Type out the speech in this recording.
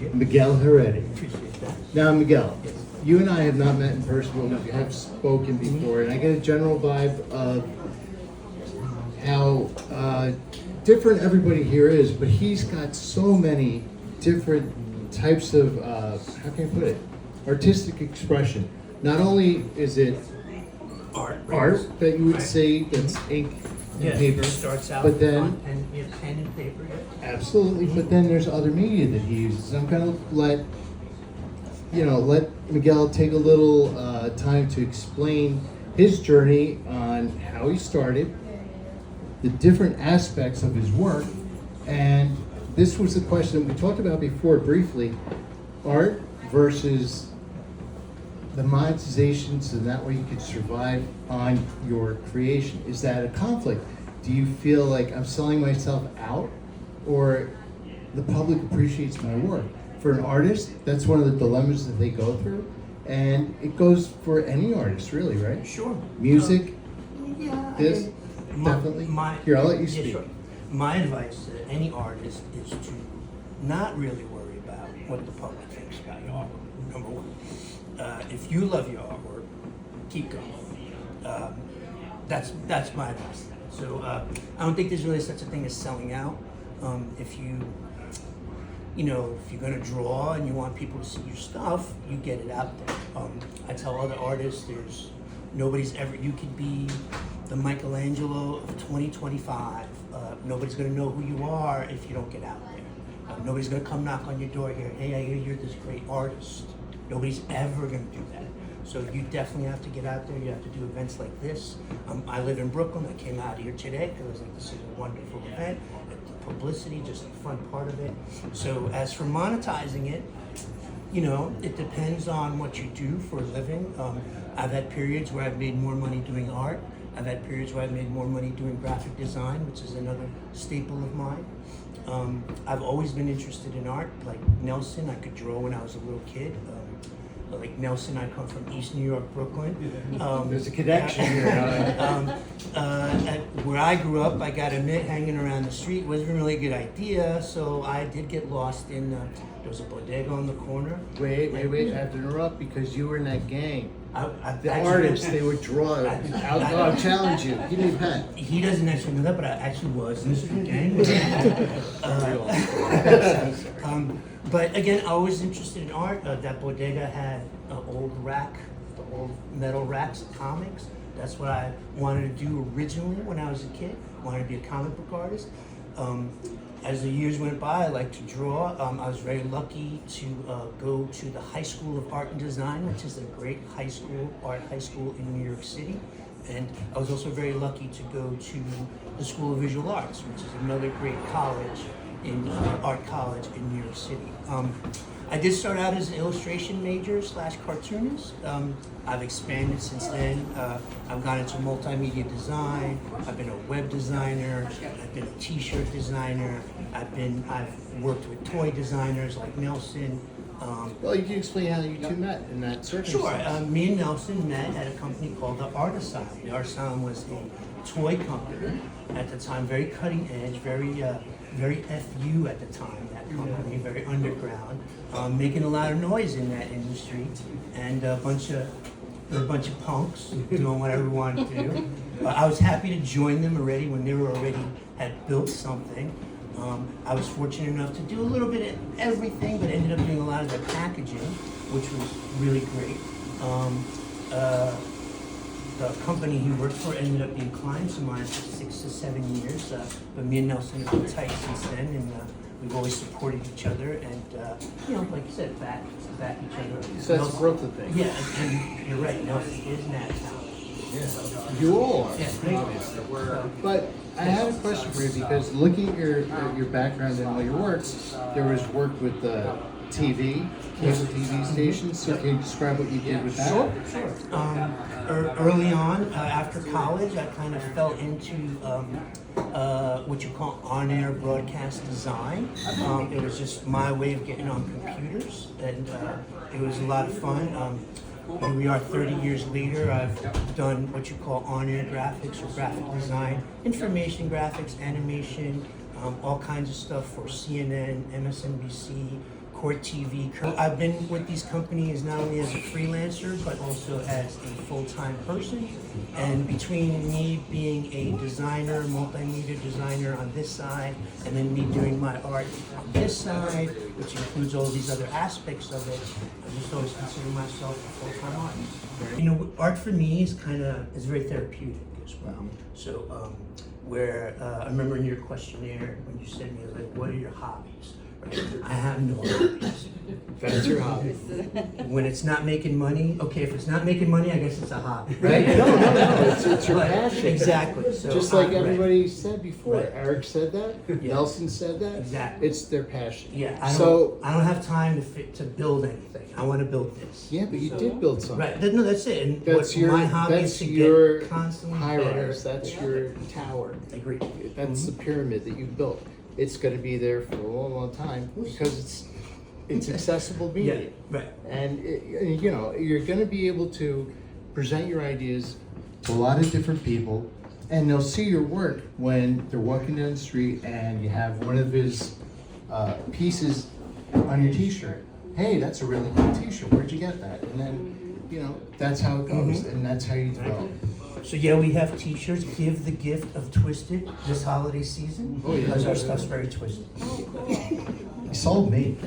Miguel Heredia. Appreciate that. Now, Miguel, Yes. you and I have not met in person, but we have spoken before, and I get a general vibe of how different everybody here is, but he's got so many different types of, how can I put it, artistic expression. Not only is it Art that you would Right. say that's ink and Yes, paper, it starts out but then on pen and paper. Yeah. absolutely, but then there's other media that he uses. I'm gonna let Miguel take a little time to explain his journey on how he started, the different aspects of his work, and this was the question that we talked about before briefly: art versus the monetization, so that way you could survive on your creation. Is that a conflict? Do you feel like I'm selling myself out, or the public appreciates my work? For an artist, that's one of the dilemmas that they go through, and it goes for any artist, really, right? Sure. Music, Yeah. this, definitely. Here, I'll let you speak. Sure. My advice to any artist is to not really worry about what the public thinks about your artwork. Number one, if you love your artwork, keep going. That's my advice. So I don't think there's really such a thing as selling out. If you're gonna draw and you want people to see your stuff, you get it out there. I tell other artists, you could be the Michelangelo of 2025. Nobody's gonna know who you are if you don't get out there. Nobody's gonna come knock on your door here, hey, I hear you're this great artist. Nobody's ever gonna do that. So you definitely have to get out there. You have to do events like this. I live in Brooklyn. I came out here today because I was like, this is a wonderful event. The publicity, just the fun part of it. So as for monetizing it, it depends on what you do for a living. I've had periods where I've made more money doing art. I've had periods where I've made more money doing graphic design, which is another staple of mine. I've always been interested in art. Like Nelson, I could draw when I was a little kid. Like Nelson, I come from East New York, Brooklyn. There's a connection here. Where I grew up, I got a mitt hanging around the street. Wasn't really a good idea, so I did get lost in. There was a bodega on the corner. Wait, I have to interrupt because you were in that gang. The actually- artists, they would draw. I'll challenge you. Give me a pen. He doesn't actually know that, but I actually was in this gang. But again, I was interested in art. That bodega had the old metal racks of comics. That's what I wanted to do originally when I was a kid. I wanted to be a comic book artist. As the years went by, I liked to draw. I was very lucky to go to the High School of Art and Design, which is a great art high school in New York City. And I was also very lucky to go to the School of Visual Arts, which is another great college art college in New York City. I did start out as an illustration major / cartoonist. I've expanded since then. I've gone into multimedia design. I've been a web designer. I've been a t-shirt designer. I've worked with toy designers like Nelson. Well, you can explain how you two met in that circumstance. Sure. Me and Nelson met at a company called the Art Asylum. The Art Asylum was a toy company at the time, very cutting edge, very FU at the time, that company, very underground, making a lot of noise in that industry, and a bunch of punks doing whatever we wanted to do. I was happy to join them already when they had built something. I was fortunate enough to do a little bit of everything, but ended up doing a lot of their packaging, which was really great. The company he worked for ended up being clients of mine for 6 to 7 years, but me and Nelson have been tight since then, and we've always supported each other, and like you said, back each other. So that's a Brooklyn thing. Yeah, and you're right, Nelson is Nashville. Yeah. You all are. Yeah. But I have a question for you, because looking at your background and all your work, there was work with TV, cable TV stations. So can you describe what you did with that? Sure. Early on, after college, I kind of fell into what you call on-air broadcast design. It was just my way of getting on computers, and it was a lot of fun. Here we are 30 years later. I've done what you call on-air graphics or graphic design, information graphics, animation, all kinds of stuff for CNN, MSNBC, Court TV. I've been with these companies not only as a freelancer, but also as a full-time person. And between me being a designer, multimedia designer on this side, and then me doing my art on this side, which includes all these other aspects of it, I just always consider myself a full-time artist. You know, art for me is is very therapeutic as well. So, I remember in your questionnaire when you said to me, like, what are your hobbies? Right? I have no hobbies. That's your hobby. When it's not making money, okay, if it's not making money, I guess it's a hobby, right? No, it's your But- passion. Exactly. So Just like right. everybody said before, Right. Eric said that, Yeah. Nelson said that. Exactly. It's their passion. Yeah, I don't have time to build anything. I want to build this. Yeah, but you did build something. Right. No, that's it. And That's what my hobby is that's to your get constantly high better. rise. That's your tower. I agree. That's the pyramid that you built. It's going to be there for a long, long time because it's accessible Yeah. media. Right. And you know, you're going to be able to present your ideas to a lot of different people, and they'll see your work when they're walking down the street and you have one of his pieces on your T-shirt. Hey, that's a really cool T-shirt. Where'd you get that? And then, you know, that's how it goes, and that's how you develop. So yeah, we have T-shirts. Give the gift of Twisted this holiday season Oh, yeah. because our stuff's very twisted. You sold me.